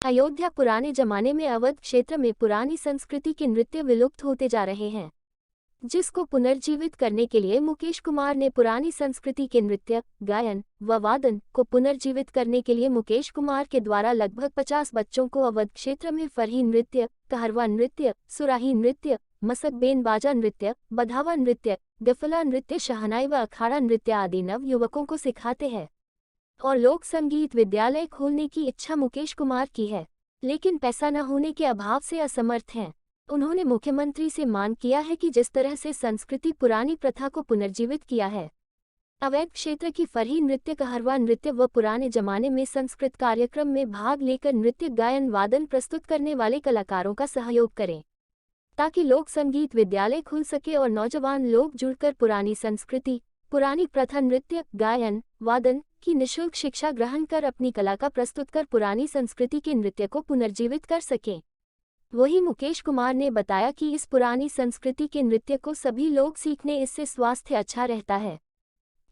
अयोध्या पुराने जमाने में अवध क्षेत्र में पुरानी संस्कृति के नृत्य विलुप्त होते जा रहे हैं, जिसको पुनर्जीवित करने के लिए मुकेश कुमार ने पुरानी संस्कृति के नृत्य, गायन व वादन को पुनर्जीवित करने के लिए मुकेश कुमार के द्वारा लगभग 50 बच्चों को अवध क्षेत्र में फरही नृत्य, कहरवा नृत्य, सुराही नृत्य, मसकबेन बाजा नृत्य, बधावा नृत्य, गफला नृत्य, शहनाई व अखाड़ा नृत्य आदि नव युवकों को सिखाते हैं। और लोक संगीत विद्यालय खोलने की इच्छा मुकेश कुमार की है, लेकिन पैसा न होने के अभाव से असमर्थ हैं। उन्होंने मुख्यमंत्री से मांग किया है कि जिस तरह से संस्कृति पुरानी प्रथा को पुनर्जीवित किया है, अवैध क्षेत्र की फरही नृत्य, कहरवा नृत्य व पुराने जमाने में संस्कृत कार्यक्रम में भाग लेकर नृत्य, गायन, वादन प्रस्तुत करने वाले कलाकारों का सहयोग करें, ताकि लोक संगीत विद्यालय खुल सके और नौजवान लोग जुड़कर पुरानी संस्कृति, पुरानी प्रथा, नृत्य, गायन, वादन की निःशुल्क शिक्षा ग्रहण कर अपनी कला का प्रस्तुत कर पुरानी संस्कृति के नृत्य को पुनर्जीवित कर सकें। वहीं मुकेश कुमार ने बताया कि इस पुरानी संस्कृति के नृत्य को सभी लोग सीखने, इससे स्वास्थ्य अच्छा रहता है,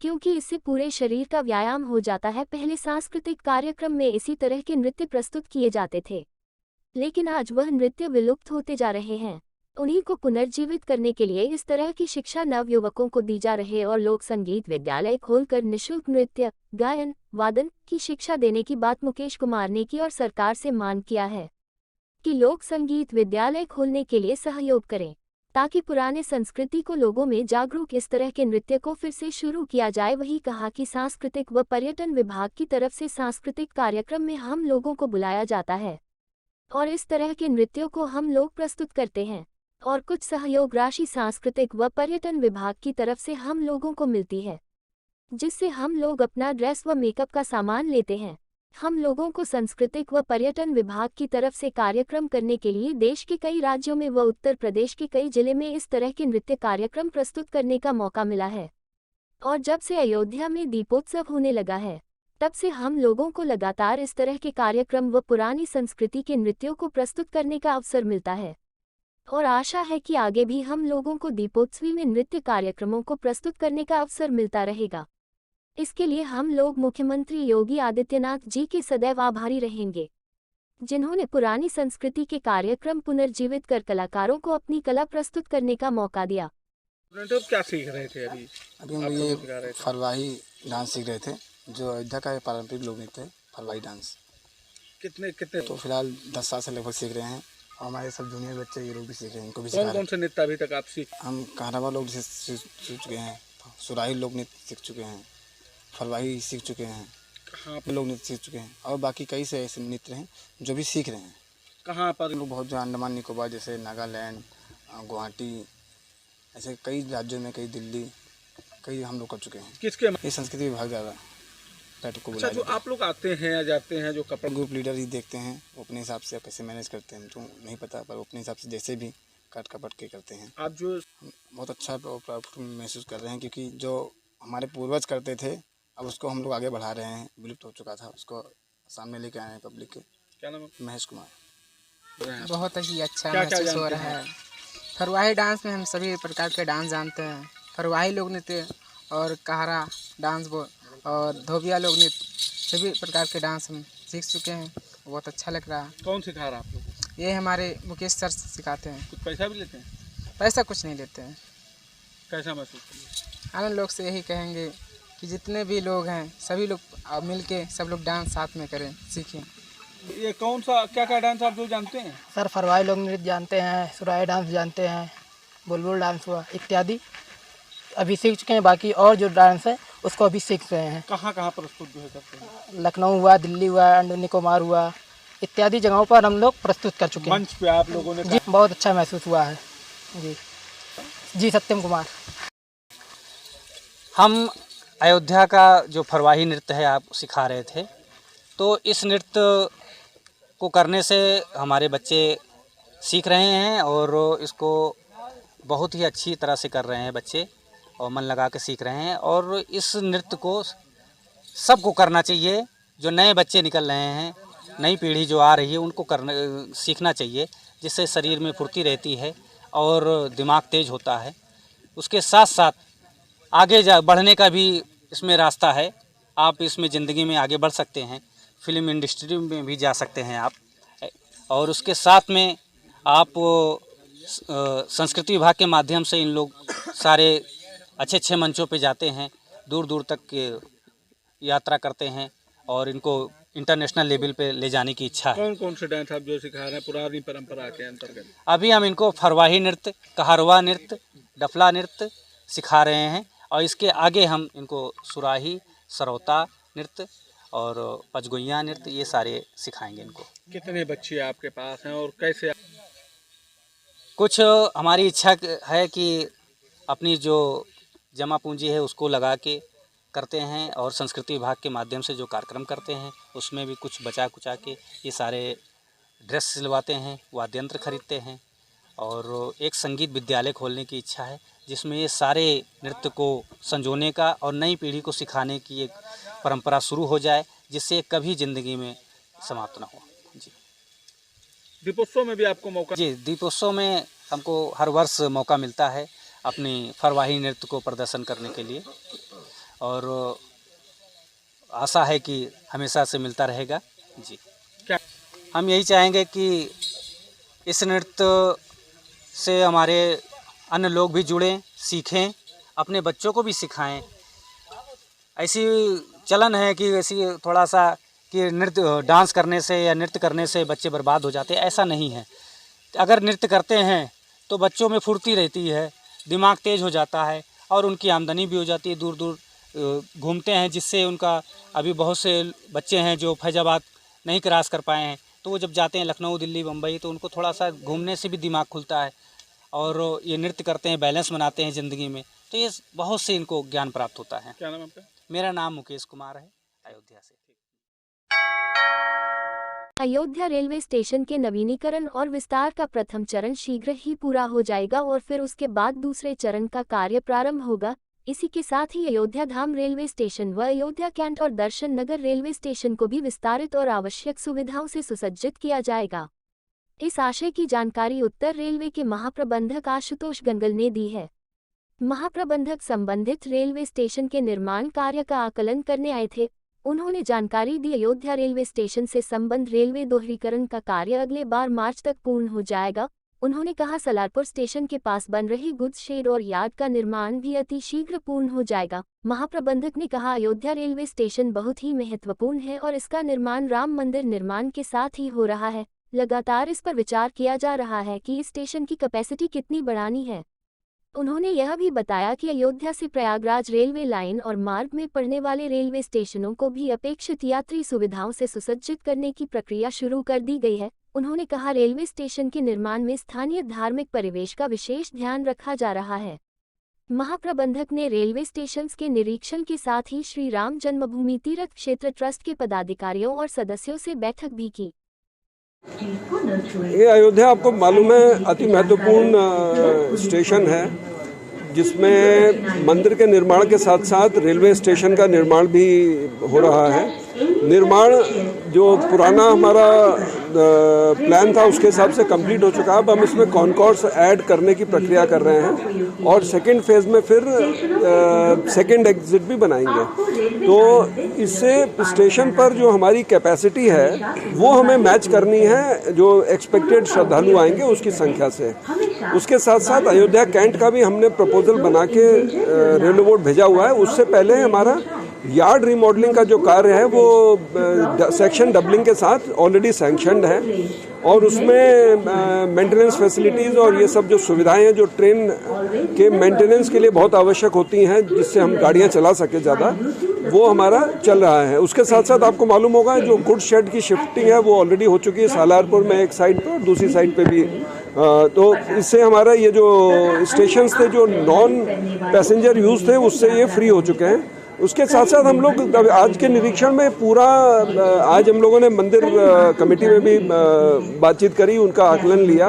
क्योंकि इससे पूरे शरीर का व्यायाम हो जाता है। पहले सांस्कृतिक कार्यक्रम में इसी तरह के नृत्य प्रस्तुत किए जाते थे, लेकिन आज वह नृत्य विलुप्त होते जा रहे हैं। उन्हीं को पुनर्जीवित करने के लिए इस तरह की शिक्षा नवयुवकों को दी जा रही है और लोक संगीत विद्यालय खोलकर निःशुल्क नृत्य, गायन, वादन की शिक्षा देने की बात मुकेश कुमार ने की और सरकार से मांग किया है कि लोक संगीत विद्यालय खोलने के लिए सहयोग करें, ताकि पुराने संस्कृति को लोगों में जागरूक इस तरह के नृत्य को फिर से शुरू किया जाए। वही कहा कि सांस्कृतिक व पर्यटन विभाग की तरफ से सांस्कृतिक कार्यक्रम में हम लोगों को बुलाया जाता है और इस तरह के नृत्यों को हम लोग प्रस्तुत करते हैं और कुछ सहयोग राशि सांस्कृतिक व पर्यटन विभाग की तरफ से हम लोगों को मिलती है, जिससे हम लोग अपना ड्रेस व मेकअप का सामान लेते हैं। हम लोगों को सांस्कृतिक व पर्यटन विभाग की तरफ से कार्यक्रम करने के लिए देश के कई राज्यों में व उत्तर प्रदेश के कई जिले में इस तरह के नृत्य कार्यक्रम प्रस्तुत करने का मौका मिला है। और जब से अयोध्या में दीपोत्सव होने लगा है, तब से हम लोगों को लगातार इस तरह के कार्यक्रम व पुरानी संस्कृति के नृत्यों को प्रस्तुत करने का अवसर मिलता है और आशा है कि आगे भी हम लोगों को दीपोत्सवी में नृत्य कार्यक्रमों को प्रस्तुत करने का अवसर मिलता रहेगा। इसके लिए हम लोग मुख्यमंत्री योगी आदित्यनाथ जी के सदैव आभारी रहेंगे, जिन्होंने पुरानी संस्कृति के कार्यक्रम पुनर्जीवित कर कलाकारों को अपनी कला प्रस्तुत करने का मौका दिया। तो क्या सीख रहे थे अभी हम ये फरवाही डांस सीख रहे थे, जो अयोध्या का पारंपरिक लोक नृत्य है, फरवाही डांस। कितने तो फिलहाल 10 साल से लगभग सीख रहे हैं और हमारे सब जूनियर बच्चे ये लोग भी सीख रहे हैं, इनको भी कौन से नृत्य अभी तक आप हम कहरवा लोग सीख चुके हैं, सुराही लोक नृत्य सीख चुके हैं, फरवाही सीख चुके हैं, कहाँ पर लोग नृत्य सीख चुके हैं और बाकी कई से ऐसे नृत्य हैं जो भी सीख रहे हैं। कहाँ पर लोग बहुत जो अंडमान निकोबार जैसे नागालैंड, गुवाहाटी, ऐसे कई राज्यों में, कई दिल्ली, कई हम लोग कर चुके हैं। किसके ये संस्कृति विभाग ज़्यादा को अच्छा, जो आप लोग आते हैं या जाते हैं, जो कपड़ा ग्रुप लीडर ही देखते हैं, वो अपने हिसाब से कैसे मैनेज करते हैं तो नहीं पता, पर अपने हिसाब से जैसे भी काट कपट के करते हैं। आप जो बहुत अच्छा महसूस कर रहे हैं, क्योंकि जो हमारे पूर्वज करते थे अब उसको हम लोग आगे बढ़ा रहे हैं। विलुप्त हो चुका था, उसको सामने लेके आए हैं पब्लिक के। क्या नाम है? महेश कुमार। बहुत ही अच्छा महसूस हो रहा है। फरवाही डांस में हम सभी प्रकार के डांस जानते हैं। फरवाही लोक नृत्य और कहरा डांस और धोबिया लोक नृत्य, सभी प्रकार के डांस हम सीख चुके हैं। बहुत अच्छा लग रहा है। कौन सिखा रहा है आप लोग? ये हमारे मुकेश सर सिखाते हैं। कुछ पैसा भी लेते हैं? पैसा कुछ नहीं लेते हैं। कैसा महसूस करिए? हम लोग से यही कहेंगे कि जितने भी लोग हैं सभी लोग मिल के सब लोग डांस साथ में करें, सीखें। ये कौन सा क्या डांस आप लोग जानते हैं? सर फरवाही लोक नृत्य जानते हैं, सुराही डांस जानते हैं, बुलबुल डांस हुआ इत्यादि अभी सीख चुके हैं। बाकी और जो डांस है उसको अभी सीख रहे हैं। कहाँ प्रस्तुत जो है करते हैं? लखनऊ हुआ, दिल्ली हुआ, अंडमान निकोबार हुआ, इत्यादि जगहों पर हम लोग प्रस्तुत कर चुके हैं। मंच पे आप लोगों ने जी बहुत अच्छा महसूस हुआ है। जी सत्यम कुमार। हम अयोध्या का जो फरवाही नृत्य है आप सिखा रहे थे, तो इस नृत्य को करने से हमारे बच्चे सीख रहे हैं और इसको बहुत ही अच्छी तरह से कर रहे हैं बच्चे और मन लगा के सीख रहे हैं। और इस नृत्य को सबको करना चाहिए। जो नए बच्चे निकल रहे हैं, नई पीढ़ी जो आ रही है, उनको सीखना चाहिए, जिससे शरीर में फुर्ती रहती है और दिमाग तेज होता है। उसके साथ साथ आगे बढ़ने का भी इसमें रास्ता है। आप इसमें ज़िंदगी में आगे बढ़ सकते हैं, फिल्म इंडस्ट्री में भी जा सकते हैं आप। और उसके साथ में आप संस्कृति विभाग के माध्यम से इन लोग सारे अच्छे अच्छे मंचों पे जाते हैं, दूर दूर तक यात्रा करते हैं और इनको इंटरनेशनल लेवल पे ले जाने की इच्छा है। कौन कौन से डांस आप जो सिखा रहे हैं पुरानी परंपरा के अंतर्गत? अभी हम इनको फरवाही नृत्य, कहारवा नृत्य, डफला नृत्य सिखा रहे हैं और इसके आगे हम इनको सुराही, सरौता नृत्य और पचगोइया नृत्य ये सारे सिखाएंगे इनको। कितने बच्चे आपके पास हैं और कैसे? कुछ हमारी इच्छा है कि अपनी जो जमा पूंजी है उसको लगा के करते हैं और संस्कृति विभाग के माध्यम से जो कार्यक्रम करते हैं उसमें भी कुछ बचा कुचा के ये सारे ड्रेस सिलवाते हैं, वाद्य यंत्र खरीदते हैं और एक संगीत विद्यालय खोलने की इच्छा है जिसमें ये सारे नृत्य को संजोने का और नई पीढ़ी को सिखाने की एक परंपरा शुरू हो जाए जिससे कभी ज़िंदगी में समाप्त ना हो। जी, दीपोत्सव में भी आपको मौका? जी, दीपोत्सव में हमको हर वर्ष मौका मिलता है अपनी फरवाही नृत्य को प्रदर्शन करने के लिए और आशा है कि हमेशा से मिलता रहेगा। जी, क्या हम यही चाहेंगे कि इस नृत्य से हमारे अन्य लोग भी जुड़ें, सीखें, अपने बच्चों को भी सिखाएं। ऐसी चलन है कि ऐसी थोड़ा सा कि नृत्य डांस करने से या नृत्य करने से बच्चे बर्बाद हो जाते हैं, ऐसा नहीं है। अगर नृत्य करते हैं तो बच्चों में फुर्ती रहती है, दिमाग तेज हो जाता है और उनकी आमदनी भी हो जाती है, दूर दूर घूमते हैं जिससे उनका अभी बहुत से बच्चे हैं जो फैजाबाद नहीं क्रॉस कर पाए हैं तो वो जब जाते हैं लखनऊ, दिल्ली, बम्बई तो उनको थोड़ा सा घूमने से भी दिमाग खुलता है और ये नृत्य करते हैं, बैलेंस बनाते हैं ज़िंदगी में, तो ये बहुत से इनको ज्ञान प्राप्त होता है। क्या नाम है आपका? मेरा नाम मुकेश कुमार है, अयोध्या से। अयोध्या रेलवे स्टेशन के नवीनीकरण और विस्तार का प्रथम चरण शीघ्र ही पूरा हो जाएगा और फिर उसके बाद दूसरे चरण का कार्य प्रारंभ होगा। इसी के साथ ही अयोध्या धाम रेलवे स्टेशन व अयोध्या कैंट और दर्शन नगर रेलवे स्टेशन को भी विस्तारित और आवश्यक सुविधाओं से सुसज्जित किया जाएगा। इस आशय की जानकारी उत्तर रेलवे के महाप्रबंधक आशुतोष गंगल ने दी है। महाप्रबंधक संबंधित रेलवे स्टेशन के निर्माण कार्य का आकलन करने आए थे। उन्होंने जानकारी दी अयोध्या रेलवे स्टेशन से संबंध रेलवे दोहरीकरण का कार्य अगले 12 मार्च तक पूर्ण हो जाएगा। उन्होंने कहा सलारपुर स्टेशन के पास बन रही गुड्स शेड और यार्ड का निर्माण भी अति शीघ्र पूर्ण हो जाएगा। महाप्रबंधक ने कहा अयोध्या रेलवे स्टेशन बहुत ही महत्वपूर्ण है और इसका निर्माण राम मंदिर निर्माण के साथ ही हो रहा है। लगातार इस पर विचार किया जा रहा है कि इस स्टेशन की कैपेसिटी कितनी बढ़ानी है। उन्होंने यह भी बताया कि अयोध्या से प्रयागराज रेलवे लाइन और मार्ग में पड़ने वाले रेलवे स्टेशनों को भी अपेक्षित यात्री सुविधाओं से सुसज्जित करने की प्रक्रिया शुरू कर दी गई है। उन्होंने कहा रेलवे स्टेशन के निर्माण में स्थानीय धार्मिक परिवेश का विशेष ध्यान रखा जा रहा है। महाप्रबंधक ने रेलवे स्टेशन के निरीक्षण के साथ ही श्री राम जन्मभूमि तीर्थ क्षेत्र ट्रस्ट के पदाधिकारियों और सदस्यों से बैठक भी की। ये अयोध्या आपको मालूम है अति महत्वपूर्ण स्टेशन है जिसमें मंदिर के निर्माण के साथ साथ रेलवे स्टेशन का निर्माण भी हो रहा है। निर्माण जो पुराना हमारा प्लान था उसके हिसाब से कंप्लीट हो चुका है। अब हम इसमें कॉन्कोर्स ऐड करने की प्रक्रिया कर रहे हैं और सेकंड फेज में फिर सेकंड एग्जिट भी बनाएंगे। तो इससे स्टेशन पर जो हमारी कैपेसिटी है वो हमें मैच करनी है जो एक्सपेक्टेड श्रद्धालु आएंगे उसकी संख्या से। उसके साथ साथ अयोध्या कैंट का भी हमने प्रपोजल बना के रेलवे बोर्ड भेजा हुआ है। उससे पहले हमारा यार्ड रिमॉडलिंग का जो कार्य है वो सेक्शन डबलिंग के साथ ऑलरेडी सैंक्शनड है और उसमें मेंटेनेंस फैसिलिटीज़ और ये सब जो सुविधाएं हैं जो ट्रेन के मेंटेनेंस के लिए बहुत आवश्यक होती हैं जिससे हम गाड़ियां चला सके ज़्यादा, वो हमारा चल रहा है। उसके साथ साथ आपको मालूम होगा जो गुड्स शेड की शिफ्टिंग है वो ऑलरेडी हो चुकी है सालारपुर में एक साइड पर और दूसरी साइड पे भी। तो इससे हमारा ये जो स्टेशन थे जो नॉन पैसेंजर यूज़ थे उससे ये फ्री हो चुके हैं। उसके साथ साथ हम लोग आज के निरीक्षण में पूरा आज हम लोगों ने मंदिर कमेटी में भी बातचीत करी, उनका आकलन लिया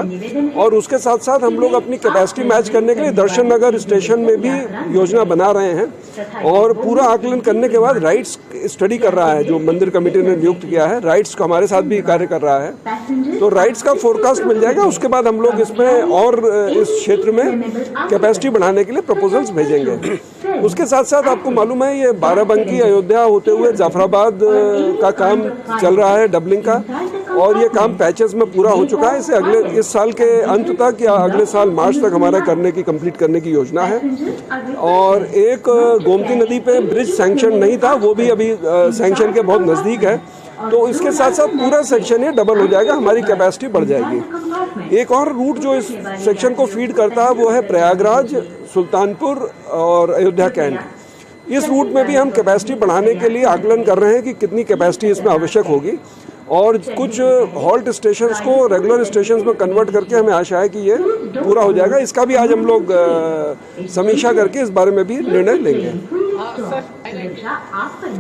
और उसके साथ साथ हम लोग अपनी कैपेसिटी मैच करने के लिए दर्शन नगर स्टेशन में भी योजना बना रहे हैं और पूरा आकलन करने के बाद राइट्स स्टडी कर रहा है जो मंदिर कमेटी ने नियुक्त किया है। राइट्स का हमारे साथ भी कार्य कर रहा है तो राइट्स का फोरकास्ट मिल जाएगा। उसके बाद हम लोग इसमें और इस क्षेत्र में कैपेसिटी बढ़ाने के लिए प्रपोजल्स भेजेंगे। उसके साथ साथ आपको मालूम है ये बाराबंकी अयोध्या होते हुए जाफराबाद का काम चल रहा है डबलिंग का और ये काम पैचेस में पूरा हो चुका है। इसे अगले इस साल के अंत तक या अगले साल मार्च तक हमारा कंप्लीट करने की योजना है। और एक गोमती नदी पे ब्रिज सैंक्शन नहीं था, वो भी अभी सैंक्शन के बहुत नज़दीक है। तो इसके साथ साथ पूरा सेक्शन ये डबल हो जाएगा, हमारी कैपेसिटी बढ़ जाएगी। एक और रूट जो इस सेक्शन को फीड करता है वो है प्रयागराज, सुल्तानपुर और अयोध्या कैंट। इस रूट में भी हम कैपेसिटी बढ़ाने के लिए आकलन कर रहे हैं कि कितनी कैपेसिटी इसमें आवश्यक होगी, और कुछ हॉल्ट स्टेशंस को रेगुलर स्टेशंस में कन्वर्ट करके हमें आशा है कि ये पूरा हो जाएगा। इसका भी आज हम लोग समीक्षा करके इस बारे में भी निर्णय लेंगे।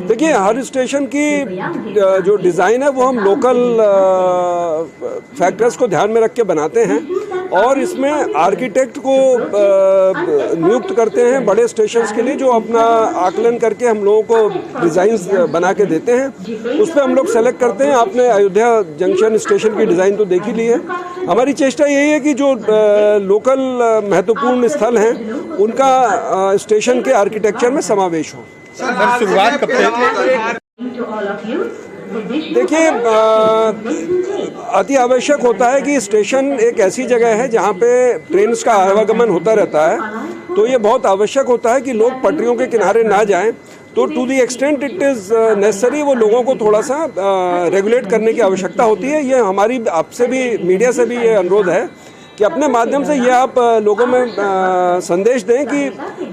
देखिए, हर स्टेशन की जो डिज़ाइन है वो हम लोकल फैक्टर्स को ध्यान में रख के बनाते हैं, और इसमें आर्किटेक्ट को नियुक्त करते हैं बड़े स्टेशंस के लिए, जो अपना आकलन करके हम लोगों को डिज़ाइंस बना के देते हैं। उस पर हम लोग सेलेक्ट करते हैं। आपने अयोध्या जंक्शन स्टेशन की डिज़ाइन तो देखी ली है। हमारी चेष्टा यही है कि जो लोकल महत्वपूर्ण स्थल हैं उनका स्टेशन के आर्किटेक्चर में समावेश हो। शुरुआत कब से? देखिए, अति आवश्यक होता है कि स्टेशन एक ऐसी जगह है जहाँ पे ट्रेन का आवागमन होता रहता है, तो ये बहुत आवश्यक होता है कि लोग पटरियों के किनारे ना जाएं। तो to the extent it is necessary, वो लोगों को थोड़ा सा रेगुलेट करने की आवश्यकता होती है। ये हमारी आपसे भी, मीडिया से भी ये अनुरोध है कि अपने माध्यम से ये आप लोगों में संदेश दें कि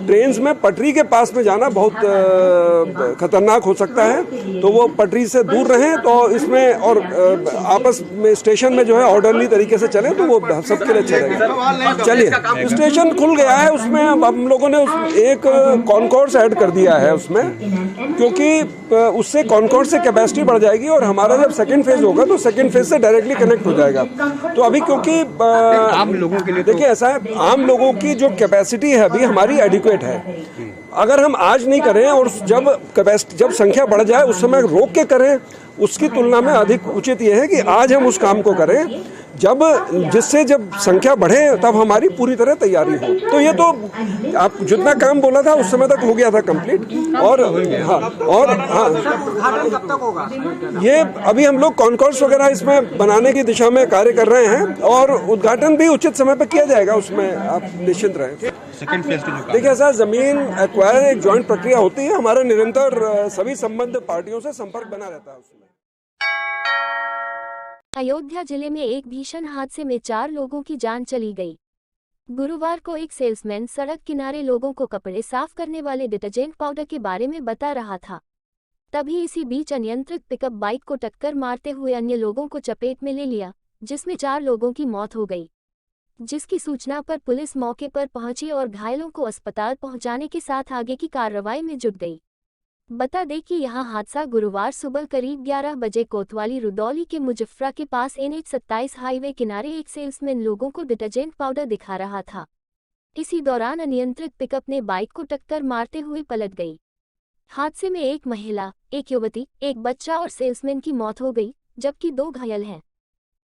ट्रेन्स में पटरी के पास में जाना बहुत खतरनाक हो सकता है, तो वो पटरी से दूर रहें। तो इसमें और आपस में स्टेशन में जो है ऑर्डरली तरीके से चलें, तो वो सबके लिए अच्छा रहेगा। चलिए, स्टेशन खुल गया है, उसमें हम लोगों ने एक कॉन्कोर्स ऐड कर दिया है उसमें, क्योंकि उससे कॉन्कोर्स से कैपेसिटी बढ़ जाएगी, और हमारा जब सेकेंड फेज होगा तो सेकेंड फेज से डायरेक्टली कनेक्ट हो जाएगा। तो अभी क्योंकि आम लोगों के लिए, देखिए ऐसा है, आम लोगों की जो कैपेसिटी है अभी हमारी एडिक्वेट है। अगर हम आज नहीं करें और जब संख्या बढ़ जाए उस समय रोक के करें, उसकी तुलना में अधिक उचित यह है कि आज हम उस काम को करें जिससे जब संख्या बढ़े तब हमारी पूरी तरह तैयारी हो। तो ये तो आप जितना काम बोला था उस समय तक हो गया था कंप्लीट। और ये अभी हम लोग कॉन्कोर्स वगैरह इसमें बनाने की दिशा में कार्य कर रहे हैं, और उद्घाटन भी उचित समय पर किया जाएगा, उसमें आप निश्चिंत रहें। सेकंड फेज के देखिए सर, जमीन एक्वायर एक जॉइंट प्रक्रिया होती है, हमारा निरंतर सभी संबद्ध पार्टियों से संपर्क बना रहता है उसमें। अयोध्या जिले में एक भीषण हादसे में 4 लोगों की जान चली गई। गुरुवार को एक सेल्समैन सड़क किनारे लोगों को कपड़े साफ करने वाले डिटर्जेंट पाउडर के बारे में बता रहा था। तभी इसी बीच अनियंत्रित पिकअप बाइक को टक्कर मारते हुए अन्य लोगों को चपेट में ले लिया, जिसमें 4 लोगों की मौत हो गई। जिसकी सूचना पर पुलिस मौके पर पहुंची और घायलों को अस्पताल पहुंचाने के साथ आगे की कार्रवाई में जुट गई। बता दें कि यह हादसा गुरुवार सुबह करीब 11 बजे कोतवाली रुदौली के मुजफ्फरा के पास NH 27 हाईवे किनारे एक सेल्समैन लोगों को डिटर्जेंट पाउडर दिखा रहा था। इसी दौरान अनियंत्रित पिकअप ने बाइक को टक्कर मारते हुए पलट गई। हादसे में एक महिला, एक युवती, एक बच्चा और सेल्समैन की मौत हो गई, जबकि 2 घायल हैं।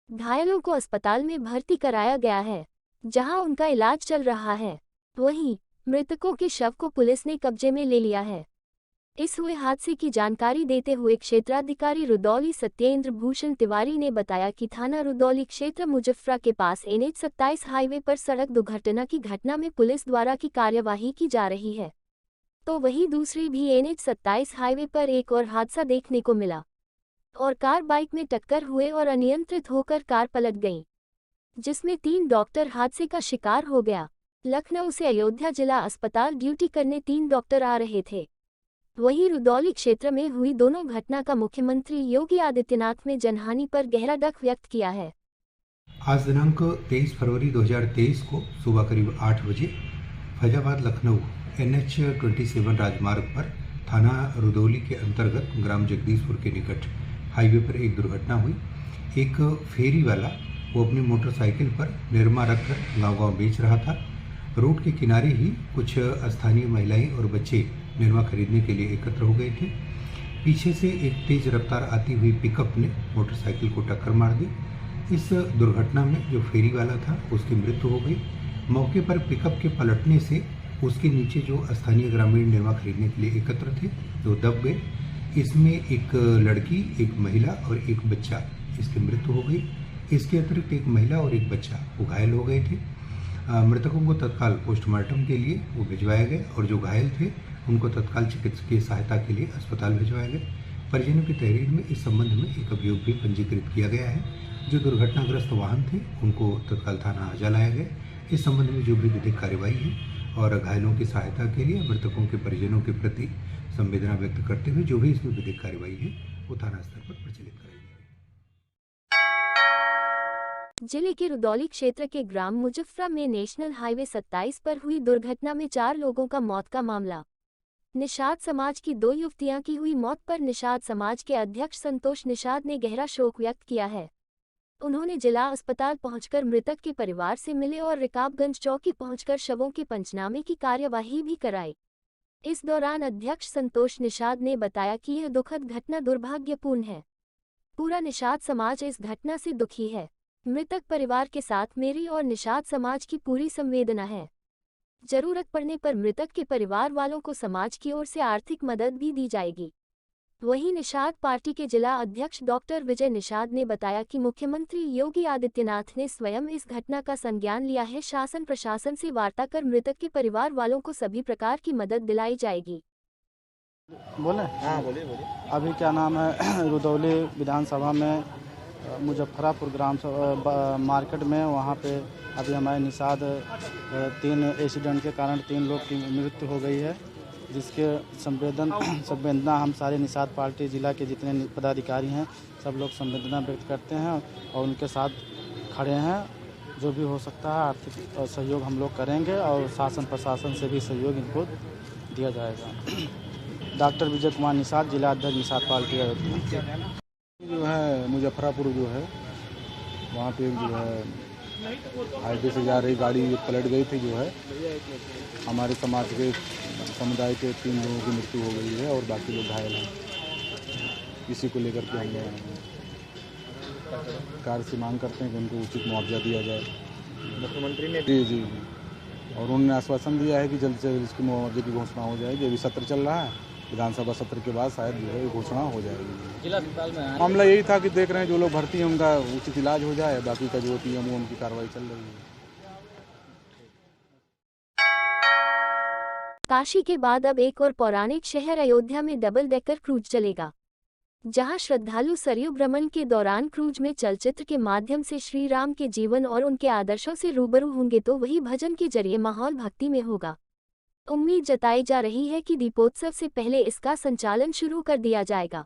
घायलों को अस्पताल में भर्ती कराया गया है, जहां उनका इलाज चल रहा है। वहीं मृतकों के शव को पुलिस ने कब्जे में ले लिया है। इस हुए हादसे की जानकारी देते हुए क्षेत्राधिकारी रुदौली सत्येंद्र भूषण तिवारी ने बताया कि थाना रुदौली क्षेत्र मुजफ्फरा के पास NH 27 हाईवे पर सड़क दुर्घटना की घटना में पुलिस द्वारा की कार्यवाही की जा रही है। तो वहीं दूसरी भी NH 27 हाईवे पर एक और हादसा देखने को मिला, और कार बाइक में टक्कर हुए और अनियंत्रित होकर कार पलट गई, जिसमें 3 डॉक्टर हादसे का शिकार हो गया। लखनऊ से अयोध्या जिला अस्पताल ड्यूटी करने 3 डॉक्टर आ रहे थे। वहीं रुदौली क्षेत्र में हुई दोनों घटना का मुख्यमंत्री योगी आदित्यनाथ ने जनहानि पर गहरा दुख व्यक्त किया है। आज दिनांक 23 फरवरी 2023 को सुबह करीब 8 बजे फैजाबाद लखनऊ NH 27 राजमार्ग पर थाना रुदौली के अंतर्गत ग्राम जगदीशपुर के निकट हाईवे पर एक दुर्घटना हुई। एक फेरी वाला वो अपनी मोटरसाइकिल पर निरमा रखकर गांव-गांव बेच रहा था। रोड के किनारे ही कुछ स्थानीय महिलाएं और बच्चे निरमा खरीदने के लिए एकत्र हो गए थे। पीछे से एक तेज रफ्तार आती हुई पिकअप ने मोटरसाइकिल को टक्कर मार दी। इस दुर्घटना में जो फेरी वाला था उसकी मृत्यु हो गई। मौके पर पिकअप के पलटने से उसके नीचे जो स्थानीय ग्रामीण निरमा खरीदने के लिए एकत्र थे वो दब गए। इसमें एक लड़की, एक महिला और एक बच्चा इसकी मृत्यु हो गई। इसके अतिरिक्त एक महिला और एक बच्चा वो घायल हो गए थे। मृतकों को तत्काल पोस्टमार्टम के लिए वो भिजवाए गए और जो घायल थे उनको तत्काल चिकित्सकीय सहायता के लिए अस्पताल भिजवाए गए। परिजनों की तहरीर में इस संबंध में एक अभियोग भी पंजीकृत किया गया है। जो दुर्घटनाग्रस्त वाहन थे उनको तत्काल थाना आजा लाया गया। इस संबंध में जो भी विधिक कार्रवाई है और घायलों की सहायता के लिए मृतकों के परिजनों के प्रति संवेदना व्यक्त करते हुए जो भी इसमें विधिक कार्रवाई है वो थाना स्तर पर प्रचलित कराई गई। जिले के रुदौली क्षेत्र के ग्राम मुजफ्फरा में नेशनल हाईवे 27 पर हुई दुर्घटना में 4 लोगों का मौत का मामला। निषाद समाज की 2 युवतियां की हुई मौत पर निषाद समाज के अध्यक्ष संतोष निषाद ने गहरा शोक व्यक्त किया है। उन्होंने जिला अस्पताल पहुंचकर मृतक के परिवार से मिले और रिकाबगंज चौकी पहुंचकर शवों के पंचनामे की कार्यवाही भी कराई। इस दौरान अध्यक्ष संतोष निषाद ने बताया कि यह दुखद घटना दुर्भाग्यपूर्ण है। पूरा निषाद समाज इस घटना से दुखी है। मृतक परिवार के साथ मेरी और निषाद समाज की पूरी संवेदना है। जरूरत पड़ने पर मृतक के परिवार वालों को समाज की ओर से आर्थिक मदद भी दी जाएगी। वहीं निषाद पार्टी के जिला अध्यक्ष डॉक्टर विजय निषाद ने बताया कि मुख्यमंत्री योगी आदित्यनाथ ने स्वयं इस घटना का संज्ञान लिया है। शासन प्रशासन से वार्ता कर मृतक के परिवार वालों को सभी प्रकार की मदद दिलाई जाएगी। बोले? हाँ बोलिए। अभी क्या नाम है, रुदौली विधानसभा में मुजफ्फरापुर ग्राम मार्केट में वहाँ पे अभी हमारे निषाद 3 एक्सीडेंट के कारण 3 लोग की मृत्यु हो गई है, जिसके संवेदना हम सारे निषाद पार्टी जिला के जितने पदाधिकारी हैं सब लोग संवेदना व्यक्त करते हैं और उनके साथ खड़े हैं। जो भी हो सकता है आर्थिक सहयोग हम लोग करेंगे और शासन प्रशासन से भी सहयोग इनको दिया जाएगा। डॉक्टर विजय कुमार निषाद, जिला अध्यक्ष निषाद पार्टी। जो है मुजफ्फरापुर जो है वहाँ पे जो है हाईवे से जा रही गाड़ी पलट गई थी। जो है हमारे समाज के समुदाय के 3 लोगों की मृत्यु हो गई है और बाकी लोग घायल हैं। इसी को लेकर के हम लोग सरकार से मांग करते हैं कि उनको उचित मुआवजा दिया जाए। मुख्यमंत्री ने जी और उन्होंने आश्वासन दिया है कि जल्द से जल्द इसकी मुआवजे की घोषणा हो जाएगी। अभी सत्र चल रहा है, विधानसभा सत्र के बाद शायद जो है घोषणा हो जाएगी। जिला अस्पताल में मामला यही था कि देख रहे हैं जो लोग भर्ती हैं उनका उचित इलाज हो जाए, बाकी का जो पीएमओ उनकी कार्रवाई चल रही है। काशी के बाद अब एक और पौराणिक शहर अयोध्या में डबल डेकर क्रूज चलेगा। जहां श्रद्धालु सरयू भ्रमण के दौरान क्रूज में चलचित्र के माध्यम से श्री राम के जीवन और उनके आदर्शों से रूबरू होंगे तो वही भजन के जरिए माहौल भक्ति में होगा। उम्मीद जताई जा रही है कि दीपोत्सव से पहले इसका संचालन शुरू कर दिया जाएगा।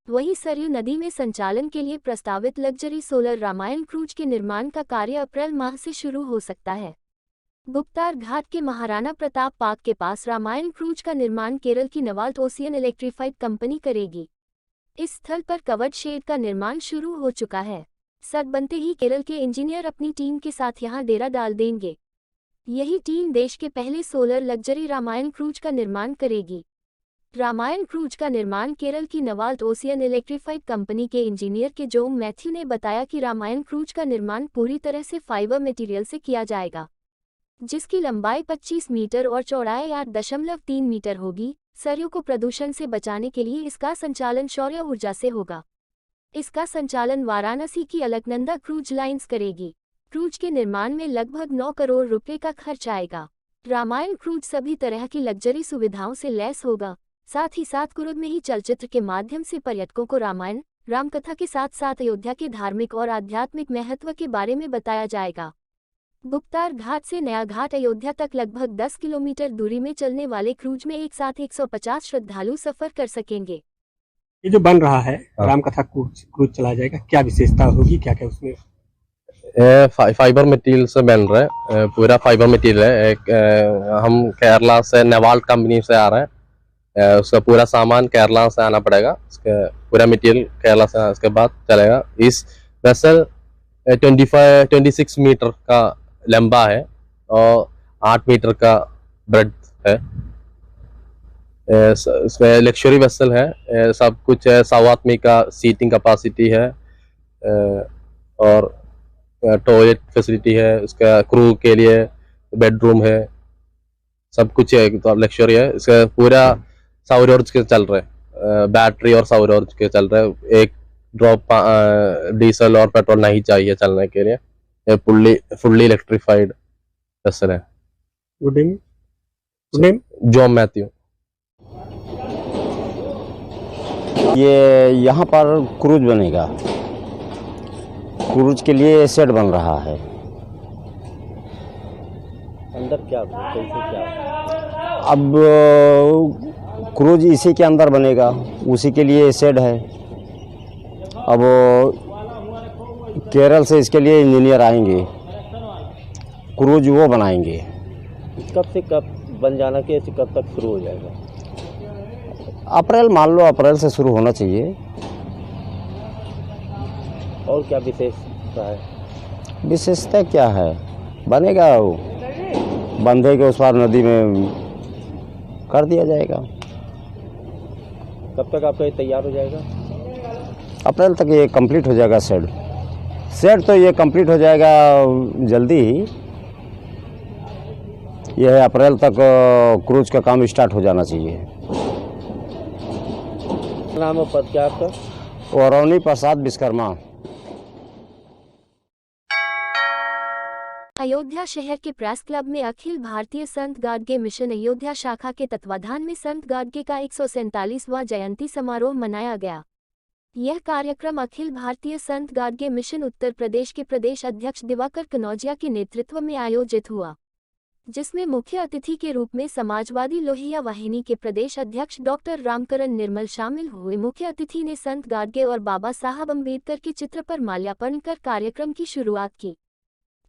वहीं सरयू नदी में संचालन के लिए प्रस्तावित लग्जरी सोलर रामायण क्रूज के निर्माण का कार्य अप्रैल माह से शुरू हो सकता है। गुप्तार घाट के महाराणा प्रताप पार्क के पास रामायण क्रूज का निर्माण केरल की नवाल्ट ओशियन इलेक्ट्रीफाइड कंपनी करेगी। इस स्थल पर कवर्ड शेड का निर्माण शुरू हो चुका है। सर बनते ही केरल के इंजीनियर अपनी टीम के साथ यहां डेरा डाल देंगे। यही टीम देश के पहले सोलर लग्जरी रामायण क्रूज का निर्माण करेगी। रामायण क्रूज का निर्माण केरल की नवाल्ट ओशियन इलेक्ट्रीफाइड कंपनी के इंजीनियर के जोम मैथ्यू ने बताया कि रामायण क्रूज का निर्माण पूरी तरह से फाइबर मटेरियल से किया जाएगा, जिसकी लंबाई 25 मीटर और चौड़ाई 8.3 मीटर होगी। सरयू को प्रदूषण से बचाने के लिए इसका संचालन सौर ऊर्जा से होगा। इसका संचालन वाराणसी की अलकनंदा क्रूज लाइंस करेगी। क्रूज के निर्माण में लगभग 9 करोड़ रुपए का खर्च आएगा। रामायण क्रूज सभी तरह की लग्जरी सुविधाओं से लैस होगा। साथ ही साथ कुरुद में ही चलचित्र के माध्यम से पर्यटकों को रामायण, रामकथा के साथ साथ अयोध्या के धार्मिक और आध्यात्मिक महत्व के बारे में बताया जाएगा। गुप्तार घाट से नया घाट अयोध्या तक लगभग 10 किलोमीटर दूरी में चलने वाले क्रूज में एक साथ 150 श्रद्धालु सफर कर सकेंगे। ये जो बन रहा है रामकथा क्रूज चला जाएगा, क्या विशेषता होगी, क्या क्या उसमें? फाइबर मटेरियल से बन रहा है, पूरा फाइबर मटेरियल है। हम केरला से नवाल्ट कंपनी से आ रहे हैं, उसका पूरा सामान केरला से आना पड़ेगा। उसका पूरा मटेरियल केरला से उसके बाद चलेगा। इस वेसल 26 मीटर का लंबा है और 8 मीटर का ब्रेड्थ है। इसमें लग्जरी वेसल है, सब कुछ है। 100 आदमी का सीटिंग कैपेसिटी है और टॉयलेट फैसिलिटी है। उसका क्रू के लिए बेडरूम है, सब कुछ है, तो लग्जरी है। इसका पूरा सौर ऊर्जा के चल रहा है, बैटरी और सौर ऊर्जा के चल रहा है। एक ड्रॉप डीजल और पेट्रोल नहीं चाहिए चलने के लिए। ये फुल्ली इलेक्ट्रिफाइड बसें है। Good name John Matthew. ये यहाँ पर क्रूज बनेगा, क्रूज के लिए शेड बन रहा है। अंदर क्या कैसे क्या? अब क्रूज इसी के अंदर बनेगा, उसी के लिए शेड है। अब केरल से इसके लिए इंजीनियर आएंगे, क्रूज वो बनाएंगे। कब से कब बन जाना, कैसे कब तक शुरू हो जाएगा? अप्रैल, मान लो अप्रैल से शुरू होना चाहिए। और क्या विशेषता है? विशेषता क्या है? बनेगा वो बंधे के उस पार नदी में कर दिया जाएगा। कब तक आपका ये तैयार हो जाएगा? अप्रैल तक ये कंप्लीट हो जाएगा। शेड तो ये कंप्लीट हो जाएगा जल्दी ही। यह है अप्रैल तक क्रूज का काम स्टार्ट हो जाना चाहिए। नाम और पद क्या आपका? वरौनी प्रसाद विश्वकर्मा। अयोध्या शहर के प्रेस क्लब में अखिल भारतीय संत गाडगे मिशन अयोध्या शाखा के तत्वाधान में संत गाडगे का 147वां जयंती समारोह मनाया गया। यह कार्यक्रम अखिल भारतीय संत गाडगे मिशन उत्तर प्रदेश के प्रदेश अध्यक्ष दिवाकर कनौजिया के नेतृत्व में आयोजित हुआ, जिसमें मुख्य अतिथि के रूप में समाजवादी लोहिया वाहिनी के प्रदेश अध्यक्ष डॉक्टर रामकरण निर्मल शामिल हुए। मुख्य अतिथि ने संत गाडगे और बाबा साहब अम्बेडकर के चित्र पर माल्यार्पण कर कार्यक्रम की शुरुआत की।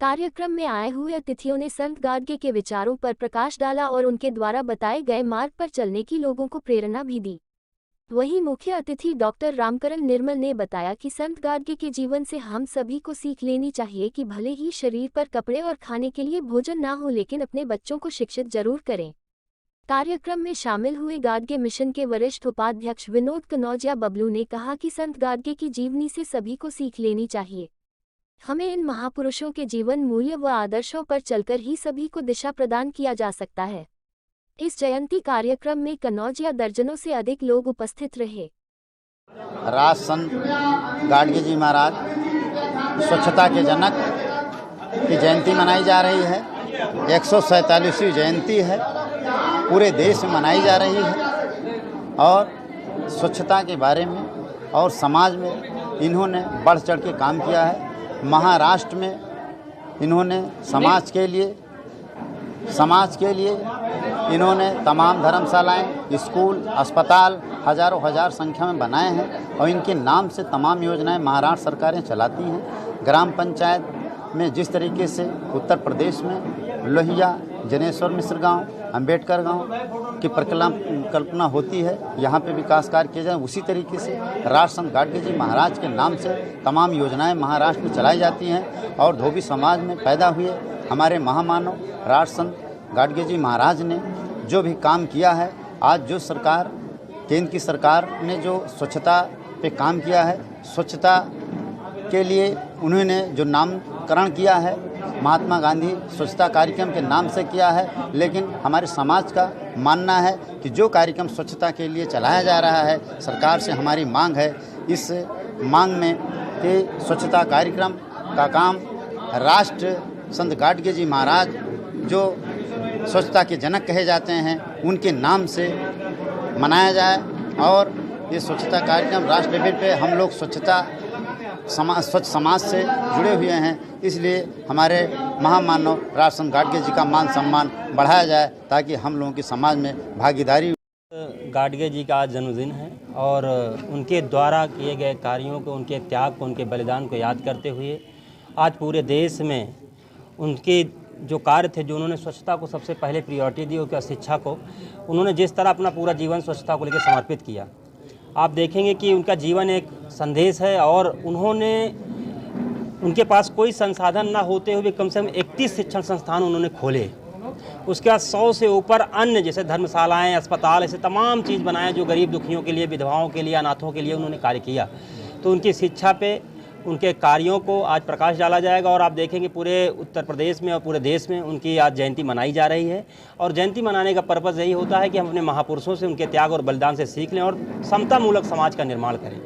कार्यक्रम में आए हुए अतिथियों ने संत गाडगे के विचारों पर प्रकाश डाला और उनके द्वारा बताए गए मार्ग पर चलने की लोगों को प्रेरणा भी दी। वहीं मुख्य अतिथि डॉक्टर रामकरण निर्मल ने बताया कि संत गाडगे के जीवन से हम सभी को सीख लेनी चाहिए कि भले ही शरीर पर कपड़े और खाने के लिए भोजन ना हो, लेकिन अपने बच्चों को शिक्षित जरूर करें। कार्यक्रम में शामिल हुए गाडगे मिशन के वरिष्ठ उपाध्यक्ष विनोद कनौजिया बबलू ने कहा कि संत गाडगे की जीवनी से सभी को सीख लेनी चाहिए। हमें इन महापुरुषों के जीवन मूल्य व आदर्शों पर चलकर ही सभी को दिशा प्रदान किया जा सकता है। इस जयंती कार्यक्रम में कनौजिया दर्जनों से अधिक लोग उपस्थित रहे। राज संत गाडगे जी महाराज स्वच्छता के जनक की जयंती मनाई जा रही है। 147वीं जयंती है, पूरे देश में मनाई जा रही है और स्वच्छता के बारे में और समाज में इन्होंने बढ़ चढ़ के काम किया है। महाराष्ट्र में इन्होंने समाज के लिए इन्होंने तमाम धर्मशालाएं, स्कूल, अस्पताल हजार संख्या में बनाए हैं और इनके नाम से तमाम योजनाएं महाराष्ट्र सरकारें चलाती हैं। ग्राम पंचायत में जिस तरीके से उत्तर प्रदेश में लोहिया, जनेश्वर मिश्र गांव, अंबेडकर गांव की कल्पना होती है, यहाँ पे विकास कार्य किए जाए, उसी तरीके से राज संत गाडगे जी महाराज के नाम से तमाम योजनाएं महाराष्ट्र में चलाई जाती हैं। और धोबी समाज में पैदा हुए हमारे महामानव राज संत गाडगे जी महाराज ने जो भी काम किया है, आज जो सरकार, केंद्र की सरकार ने जो स्वच्छता पे काम किया है, स्वच्छता के लिए उन्होंने जो नामकरण किया है महात्मा गांधी स्वच्छता कार्यक्रम के नाम से किया है, लेकिन हमारे समाज का मानना है कि जो कार्यक्रम स्वच्छता के लिए चलाया जा रहा है, सरकार से हमारी मांग है, इस मांग में कि स्वच्छता कार्यक्रम का काम राष्ट्र संत गाडगे जी महाराज जो स्वच्छता के जनक कहे जाते हैं, उनके नाम से मनाया जाए। और ये स्वच्छता कार्यक्रम राष्ट्र लेवल पे हम लोग स्वच्छ समाज से जुड़े हुए हैं, इसलिए हमारे महामानव राज संत गाडगे जी का मान सम्मान बढ़ाया जाए ताकि हम लोगों की समाज में भागीदारी। गाडगे जी का आज जन्मदिन है और उनके द्वारा किए गए कार्यों को, उनके त्याग को, उनके बलिदान को याद करते हुए आज पूरे देश में उनके जो कार्य थे, जो उन्होंने स्वच्छता को सबसे पहले प्रायोरिटी दी और शिक्षा को, उन्होंने जिस तरह अपना पूरा जीवन स्वच्छता को लेकर समर्पित किया, आप देखेंगे कि उनका जीवन एक संदेश है। और उनके पास कोई संसाधन ना होते हुए कम से कम 31 शिक्षण संस्थान उन्होंने खोले। उसके बाद 100 से ऊपर अन्य जैसे धर्मशालाएं, अस्पताल, ऐसे तमाम चीज़ बनाए जो गरीब दुखियों के लिए, विधवाओं के लिए, अनाथों के लिए उन्होंने कार्य किया। तो उनकी शिक्षा पे, उनके कार्यों को आज प्रकाश डाला जाएगा और आप देखेंगे पूरे उत्तर प्रदेश में और पूरे देश में उनकी आज जयंती मनाई जा रही है। और जयंती मनाने का पर्पज़ यही होता है कि हम अपने महापुरुषों से, उनके त्याग और बलिदान से सीख लें और समतामूलक समाज का निर्माण करें।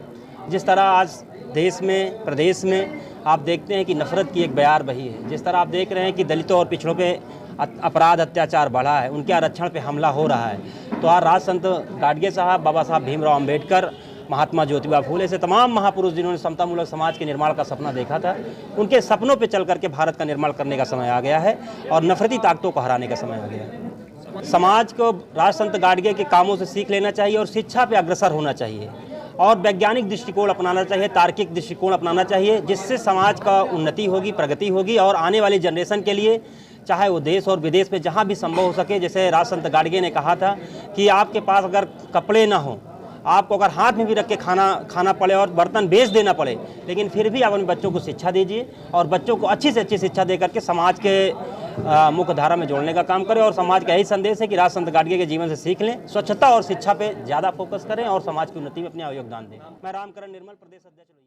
जिस तरह आज देश में प्रदेश में आप देखते हैं कि नफ़रत की एक बयार बही है, जिस तरह आप देख रहे हैं कि दलितों और पिछड़ों पे अपराध अत्याचार बढ़ा है, उनके आरक्षण पे हमला हो रहा है, तो आज राज संत गाडगे साहब, बाबा साहब भीमराव अंबेडकर, महात्मा ज्योतिबा फूले से तमाम महापुरुष जिन्होंने समतामूलक समाज के निर्माण का सपना देखा था, उनके सपनों पे चल करके भारत का निर्माण करने का समय आ गया है और नफरती ताकतों को हराने का समय आ गया है। समाज को राज संत गाडगे के कामों से सीख लेना चाहिए और शिक्षा पे अग्रसर होना चाहिए और वैज्ञानिक दृष्टिकोण अपनाना चाहिए, तार्किक दृष्टिकोण अपनाना चाहिए, जिससे समाज का उन्नति होगी, प्रगति होगी और आने वाली जनरेशन के लिए चाहे वो देश और विदेश में जहाँ भी संभव हो सके, जैसे राज संत गाडगे ने कहा था कि आपके पास अगर कपड़े ना हो, आपको अगर हाथ में भी रख के खाना पड़े और बर्तन बेच देना पड़े, लेकिन फिर भी आप अपने बच्चों को शिक्षा दीजिए और बच्चों को अच्छी से अच्छी शिक्षा दे करके समाज के मुख्य धारा में जोड़ने का काम करें। और समाज का यही संदेश है कि राज संत गाडगे के जीवन से सीख लें, स्वच्छता और शिक्षा पे ज़्यादा फोकस करें और समाज की उन्नति में अपना योगदान दें। मैं रामकरण निर्मल, प्रदेश अध्यक्ष।